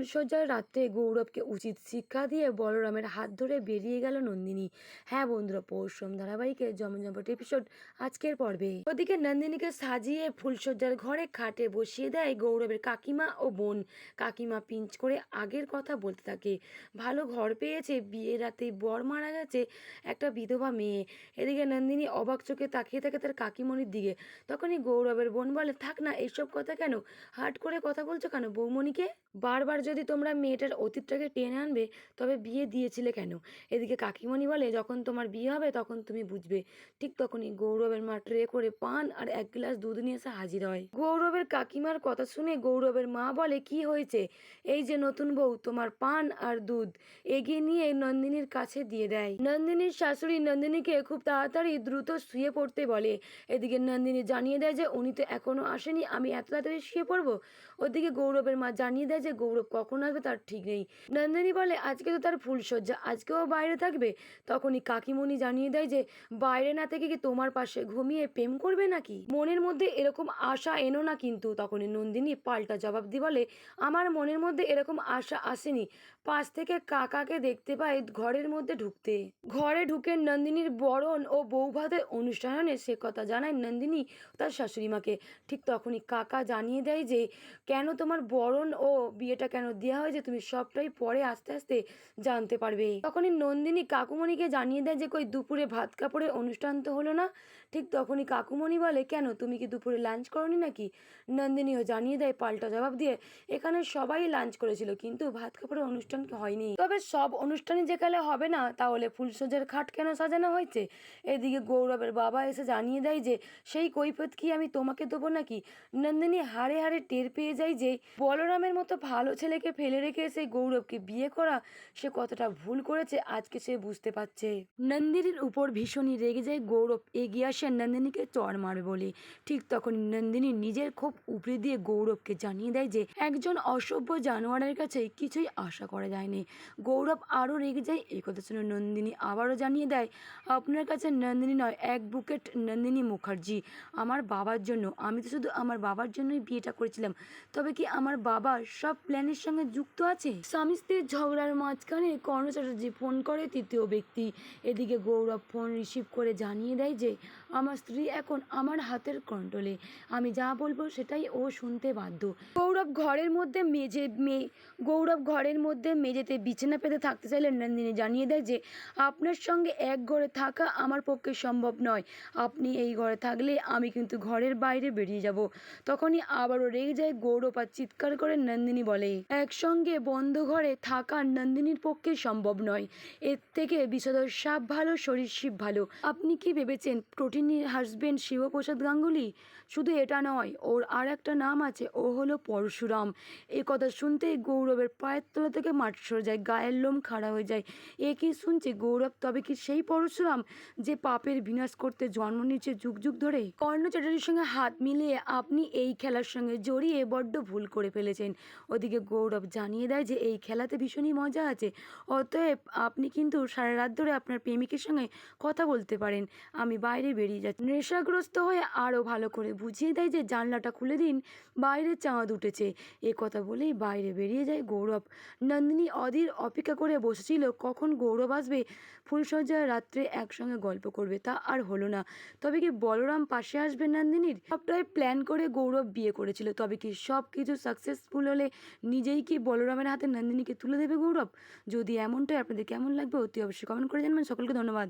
ফুলশয্যার রাত্রে গৌরবকে উচিত শিক্ষা দিয়ে বলরামের হাত ধরে বেরিয়ে গেল নন্দিনী। হ্যাঁ বন্ধুরা, পৌষম ধারাবাহিকের জমজমাট এপিসোড আজকের পর্বে। ওদিকে নন্দিনীকে সাজিয়ে ফুলশয্যার ঘরে খাটে বসিয়ে দেয় গৌরবের কাকিমা ও বোন। কাকিমা পিঞ্চ করে আগের কথা বলতে থাকে। ভালো ঘর পেয়েছে, বিয়ের রাতে বর মারা গেছে, একটা বিধবা মেয়ে। এদিকে নন্দিনী অবাক চোখে তাকিয়ে থাকে তার কাকিমণির দিকে। তখনই গৌরবের বোন বলে, থাক না, এইসব কথা কেন হাট করে কথা বলছো কেন বৌমণিকে? বারবার যদি তোমরা মেয়েটার অতীতটাকে টেনে আনবে তবে বিয়ে দিয়েছিলে কেন? এদিকে কাকিমণি বলে, যখন তোমার বিয়ে হবে তখন তুমি বুঝবে। ঠিক তখনই গৌরবের মা ট্রে করে পান আর এক গ্লাস দুধ নিয়ে এসে হাজির হয়। গৌরবের কাকিমার কথা শুনে গৌরবের মা বলে, কি হয়েছে? এই যে নতুন বউ, তোমার পান আর দুধ। এগিয়ে নিয়ে নন্দিনীর কাছে দিয়ে দেয়। নন্দিনীর শাশুড়ি নন্দিনীকে খুব তাড়াতাড়ি দ্রুত শুয়ে পড়তে বলে। এদিকে নন্দিনী জানিয়ে দেয় যে উনি তো এখনো আসেনি, আমি এত তাড়াতাড়ি শুয়ে পড়বো। ওদিকে গৌরবের মা জানিয়ে দেয় যে গৌরব কখন আসবে তার ঠিক নেই। নন্দিনী বলে, আজকে তো তার ফুলশয্যা, আজকেও বাইরে থাকবে। তখনই কাকিমণি জানিয়ে দেয় যে বাইরে না থেকে কি তোমার পাশে ঘুমিয়ে প্রেম করবে নাকি? মনের মধ্যে এরকম আশা এনো না কিন্তু। তখনই নন্দিনী পাল্টা জবাব দিয়ে বলে, আমার মনের মধ্যে এরকম আশা আসেনি। পাশ থেকে কাকাকে দেখতে পাই ঘরের মধ্যে ঢুকতে। ঘরে ঢুকে নন্দিনীর বরণ ও বৌভাতের অনুষ্ঠানে সে কথা জানায় নন্দিনী তার শাশুড়ি মাকে। ঠিক তখনই কাকা জানিয়ে দেয় যে কেন তোমার বরণ ও বিয়েটা কেন দেওয়া হয়েছে তুমি সবটাই পরে আস্তে আস্তে জানতে পারবে। তখনই নন্দিনী কাকুমণিকে জানিয়ে দেয় যে কই দুপুরে ভাত কাপড়ের অনুষ্ঠান তো হলো না। ঠিক তখনই কাকুমণি বলে, কেন তুমি কি দুপুরে লাঞ্চ করনি নাকি? নন্দিনীও জানিয়ে দেয় পাল্টা জবাব দিয়ে, এখানে সবাই লাঞ্চ করেছিল কিন্তু ভাত কাপড়ের অনুষ্ঠান হয়নি। তবে সব অনুষ্ঠানই যেখানে হবে না তাহলে ফুলশয্যার খাট কেন সাজানো হয়েছে? এদিকে গৌরবের বাবা এসে জানিয়ে দেয় যে সেই কৈফিয়ত কি আমি তোমাকে দেবো নাকি? নন্দিনী হাড়ে হাড়ে টের পেয়ে যায় যে বলরামের মতো ভালো ছেলেকে ফেলে রেখে সেই গৌরবকে বিয়ে করা সে কতটা ভুল করেছে আজকে সে বুঝতে পারছে। নন্দিনীর উপর ভীষণই রেগে যায় গৌরব, এগিয়ে আসে নন্দিনীকে চড় মারবে বলে। ঠিক তখন নন্দিনী নিজের ক্ষোভ উপড়ে দিয়ে গৌরবকে জানিয়ে দেয় যে একজন অসভ্য জানোয়ারের কাছে কিছুই আশা করা যায়নি। গৌরব আরও রেগে যায়। এই কথা শুনে নন্দিনী আবারও জানিয়ে দেয়, আপনার কাছে নন্দিনী নয়, এক বুকেট নন্দিনী মুখার্জি আমার বাবার জন্য। আমি তো শুধু আমার বাবার জন্যই বিয়েটা করেছিলাম। তবে কি আমার বাবা সব প্ল্যানের সঙ্গে যুক্ত আছে? স্বামী স্ত্রীর ঝগড়ার মাঝখানে কর্ণ চ্যাটার্জি ফোন করে তৃতীয় ব্যক্তি। এদিকে গৌরব ফোন রিসিভ করে জানিয়ে দেয় যে আমার স্ত্রী এখন আমার হাতের কন্ট্রোলে, আমি যা বলবো সেটাই ও শুনতে বাধ্য। গৌরব ঘরের মধ্যে মেঝেতে বিছানা পেতে থাকতে চাইলে নন্দিনী জানিয়ে দেয় যে আপনার সঙ্গে এক ঘরে থাকা আমার পক্ষে সম্ভব নয়। আপনি এই ঘরে থাকলে আমি কিন্তু ঘরের বাইরে বেরিয়ে যাব। তখনই আবারও রেগে যায় গৌরব আর চিৎকার করে নন্দিনী বলে, একসঙ্গে বন্ধ ঘরে থাকা নন্দিনীর পক্ষে সম্ভব নয়। এর থেকে বিষধর সাপ ভালো, সরীসৃপ ভালো। আপনি কি ভেবেছেন প্রোটিনের হাজবেন্ড শিবপ্রসাদ গাঙ্গুলি? শুধু এটা নয়, ওর আর একটা নাম আছে, ও হলো পরশুরাম। এ কথা শুনতেই গৌরবের পায়ের তলা থেকে মাটি সরে যায়, গায়ের লোম খাড়া হয়ে যায়। এ কি শুনছে গৌরব? তবে কি সেই পরশুরাম যে পাপের বিনাশ করতে জন্ম নিচ্ছে যুগ যুগ ধরে? কর্ণ চ্যাটার্জির সঙ্গে হাত মিলিয়ে আপনি এই খেলার সঙ্গে জড়িয়ে বড্ড ভুল করে ফেলেছেন। ওদিকে গৌরব জানিয়ে দেয় যে এই খেলাতে ভীষণই মজা আছে, অতএব আপনি কিন্তু সারা রাত ধরে আপনার প্রেমিকের সঙ্গে কথা বলতে পারেন। আমি বাইরে বেরিয়ে যাচ্ছি। নেশাগ্রস্ত হয়ে আরও ভালো করে বুঝিয়ে দেয় যে জানলাটা খুলে দিন, বাইরে চাঁদ উঠেছে। এ কথা বলেই বাইরে বেরিয়ে যায় গৌরব। নন্দিনী অধীর অপেক্ষা করে বসেছিল কখন গৌরব আসবে, ফুলশয্যার রাত্রে একসঙ্গে গল্প করবে। তা আর হলো না। তবে কি বলরাম পাশে আসবে নন্দিনীর? সবটাই প্ল্যান করে গৌরব বিয়ে করেছিল। তবে কি সব কিছু সাকসেসফুল হলে নিজেই কি বলরামের হাতে নন্দিনীকে তুলে দেবে গৌরব? যদি এমনটাই আপনাদের কেমন লাগবে অতি অবশ্যই কমেন্ট করে জানাবেন। সকলকে ধন্যবাদ।